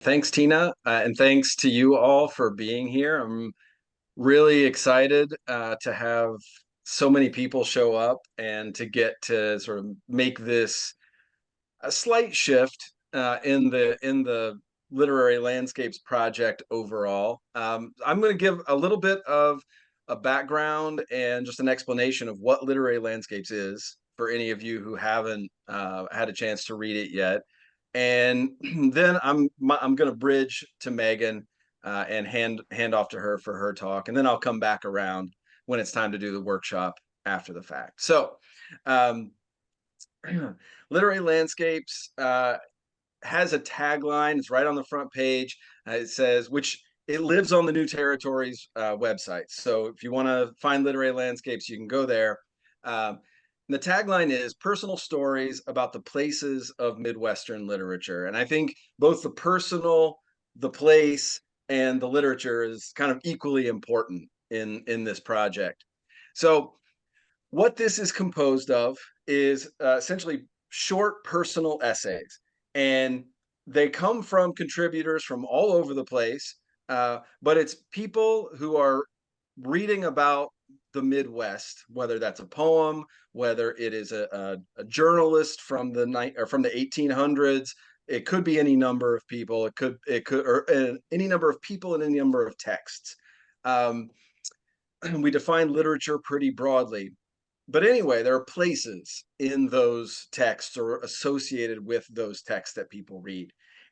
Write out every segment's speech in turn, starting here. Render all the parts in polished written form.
Thanks, Tina, and thanks to you all for being here. I'm really excited to have so many people show up and to get to sort of make this a slight shift in the literary landscapes project overall. I'm going to give a little bit of a background and just an explanation of what literary landscapes is for any of you who haven't had a chance to read it yet. And then I'm going to bridge to Megan and hand off to her for her talk, and then I'll come back around when it's time to do the workshop after the fact. So, um, literary landscapes has a tagline. It's right on the front page. It says, which it lives on the New Territories website. So if you want to find literary landscapes, you can go there. The tagline is personal stories about the places of Midwestern literature. And I think both the personal, the place, and the literature is kind of equally important in this project. So what this is composed of is essentially short personal essays, and they come from contributors from all over the place. But it's people who are reading about the Midwest, whether that's a poem, whether it is a journalist from the night or from the 1800s. It could be any number of people. It could or any number of people and any number of texts. Um, we define literature pretty broadly, but anyway, there are places in those texts or associated with those texts that people read.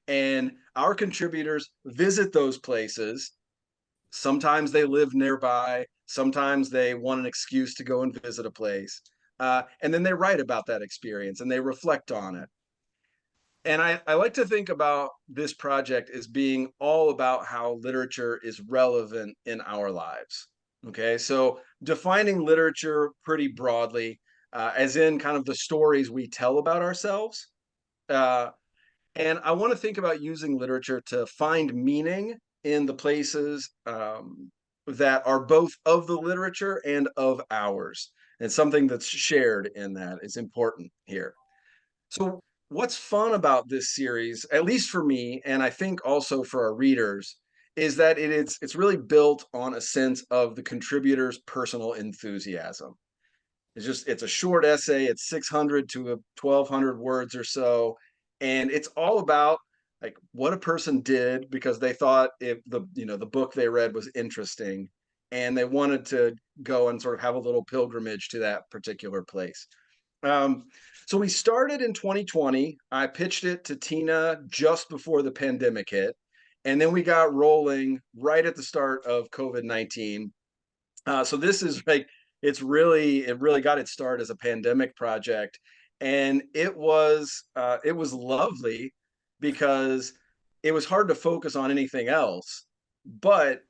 And our contributors visit those places. Sometimes they live nearby, sometimes they want an excuse to go and visit a place. And then they write about that experience and they reflect on it. And I like to think about this project as being all about how literature is relevant in our lives. Okay, so defining literature pretty broadly, as in kind of the stories we tell about ourselves. Uh, and I want to think about using literature to find meaning in the places that are both of the literature and of ours. And something that's shared in that is important here. So, what's fun about this series, at least for me, and I think also for our readers, is that it's really built on a sense of the contributor's personal enthusiasm. It's a short essay. It's 600 to 1,200 words or so, and it's all about like what a person did because they thought if the book they read was interesting, and they wanted to go and sort of have a little pilgrimage to that particular place. Um, so we started in 2020. I pitched it to Tina just before the pandemic hit, and then we got rolling right at the start of COVID-19. So this is like it really got its start as a pandemic project, and it was lovely because it was hard to focus on anything else. But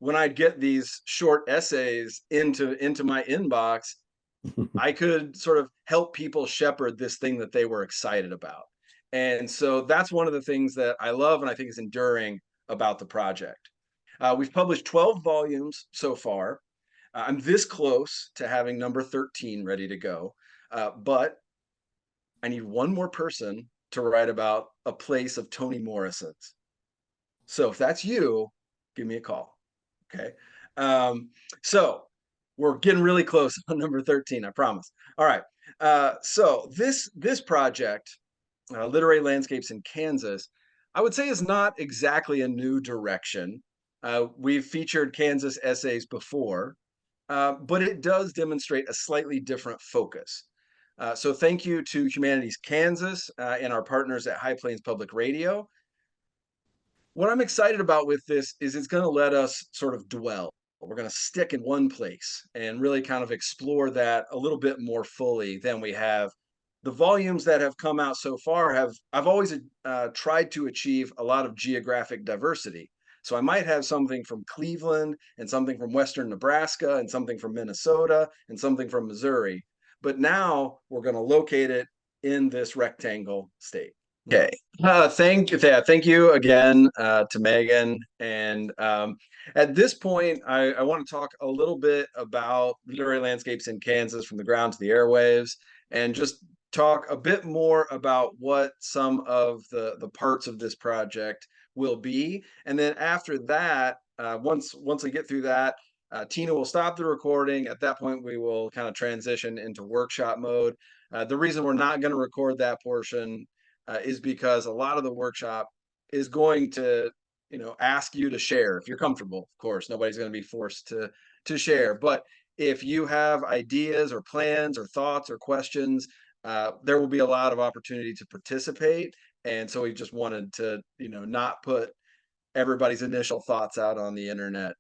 when I'd get these short essays into my inbox, I could sort of help people shepherd this thing that they were excited about. And so that's one of the things that I love and I think is enduring about the project. We've published 12 volumes so far. I'm this close to having number 13 ready to go. But I need one more person to write about a place of Toni Morrison's. So if that's you, give me a call. Okay. Um, so we're getting really close on number 13, I promise. All right. So this project, Literary Landscapes in Kansas, I would say is not exactly a new direction. We've featured Kansas essays before, but it does demonstrate a slightly different focus. So thank you to Humanities Kansas and our partners at High Plains Public Radio. What I'm excited about with this is it's going to let us sort of dwell. We're going to stick in one place and really kind of explore that a little bit more fully than we have. The volumes that have come out so far I've always tried to achieve a lot of geographic diversity. So I might have something from Cleveland and something from Western Nebraska and something from Minnesota and something from Missouri. But now we're going to locate it in this rectangle state. Okay. Thank you again to Megan. And at this point, I want to talk a little bit about literary landscapes in Kansas from the ground to the airwaves, and just talk a bit more about what some of the parts of this project will be. And then after that, once we get through that, Tina will stop the recording. At that point, we will kind of transition into workshop mode. The reason we're not going to record that portion is because a lot of the workshop is going to, ask you to share if you're comfortable. Of course, nobody's going to be forced to share. But if you have ideas or plans or thoughts or questions, there will be a lot of opportunity to participate. And so we just wanted to, not put everybody's initial thoughts out on the internet.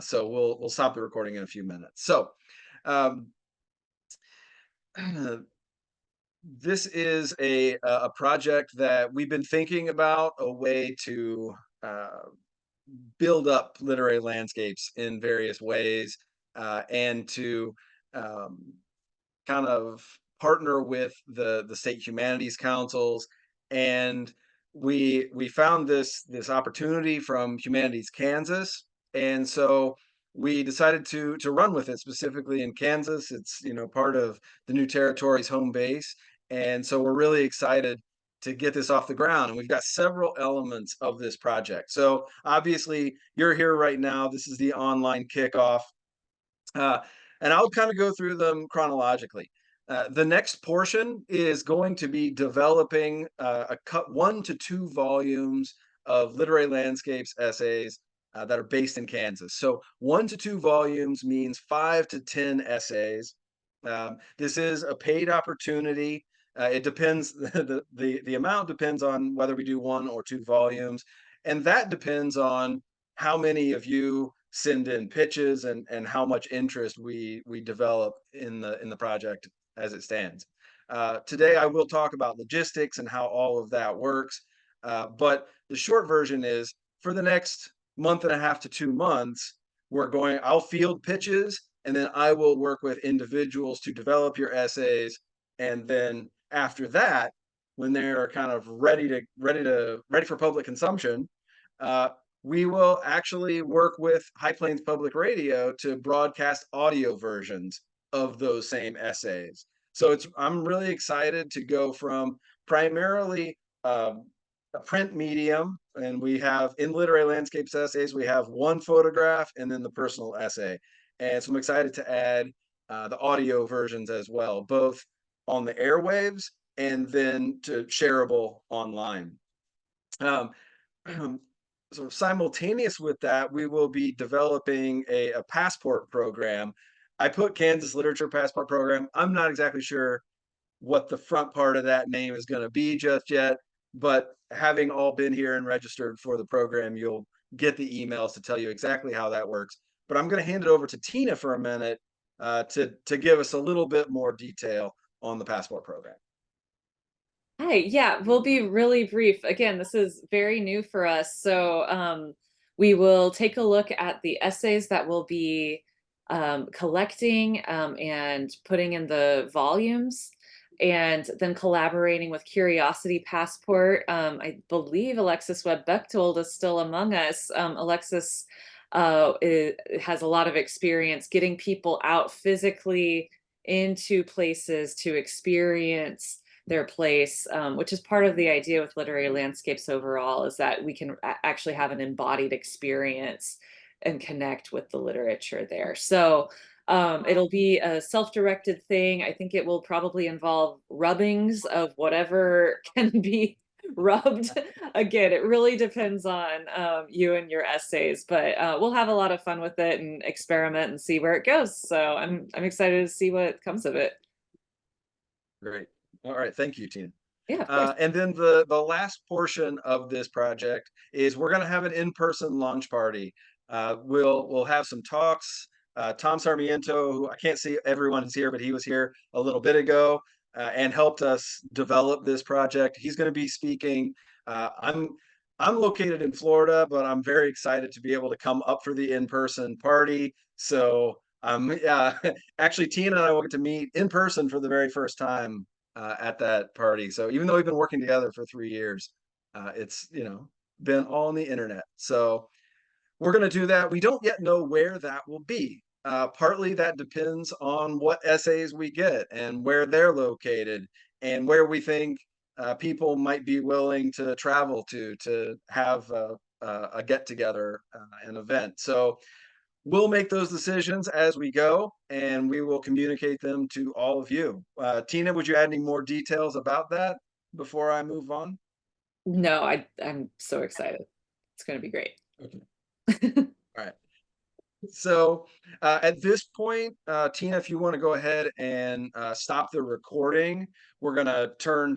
So we'll stop the recording in a few minutes. So um, this is a project that we've been thinking about, a way to build up literary landscapes in various ways, and to um, kind of partner with the state humanities councils. And we found this opportunity from Humanities Kansas, and so we decided to run with it. Specifically in Kansas, it's part of the new territory's home base, and so we're really excited to get this off the ground. And we've got several elements of this project. So obviously you're here right now. This is the online kickoff, uh, and I'll kind of go through them chronologically. The next portion is going to be developing a 1 to 2 volumes of literary landscapes essays that are based in Kansas. So 1 to 2 volumes means 5 to 10 essays. This is a paid opportunity. It depends. The amount depends on whether we do 1 or 2 volumes, and that depends on how many of you send in pitches and how much interest we develop in the project as it stands. Today I will talk about logistics and how all of that works. But the short version is, for the next month and a half to 2 months, I'll field pitches, and then I will work with individuals to develop your essays. And then after that, when they're kind of ready for public consumption, uh, we will actually work with High Plains Public Radio to broadcast audio versions of those same essays. So I'm really excited to go from primarily a print medium, and we have in literary landscapes essays, we have one photograph and then the personal essay. And so I'm excited to add the audio versions as well, both on the airwaves and then to shareable online. Um, so simultaneous with that, we will be developing a passport program. I put Kansas Literature Passport Program. I'm not exactly sure what the front part of that name is going to be just yet, but having all been here and registered for the program, you'll get the emails to tell you exactly how that works. But I'm going to hand it over to Tina for a minute to give us a little bit more detail on the passport program. Hi, yeah, we'll be really brief. Again, this is very new for us. So we will take a look at the essays that we'll be collecting and putting in the volumes, and then collaborating with Curiosity Passport. I believe Alexis Webb-Bechtold is still among us. Alexis has a lot of experience getting people out physically into places to experience their place, which is part of the idea with literary landscapes overall, is that we can actually have an embodied experience and connect with the literature there. So it'll be a self-directed thing. I think it will probably involve rubbings of whatever can be rubbed. Again, it really depends on you and your essays, but we'll have a lot of fun with it and experiment and see where it goes. So I'm excited to see what comes of it. Great. All right. Thank you, Tina. Yeah, of course. And then the last portion of this project is we're going to have an in-person launch party. We'll have some talks. Tom Sarmiento, who I can't see everyone is here, but he was here a little bit ago and helped us develop this project. He's going to be speaking. I'm located in Florida, but I'm very excited to be able to come up for the in-person party. So actually, Tina and I will get to meet in person for the very first time at that party. So even though we've been working together for 3 years, it's been all on the internet. So we're going to do that. We don't yet know where that will be. Partly that depends on what essays we get and where they're located and where we think people might be willing to travel to have a get together, an event. So we'll make those decisions as we go, and we will communicate them to all of you. Tina, would you add any more details about that before I move on? No, I'm so excited. It's going to be great. Okay. All right. So at this point, Tina, if you want to go ahead and stop the recording, we're going to turn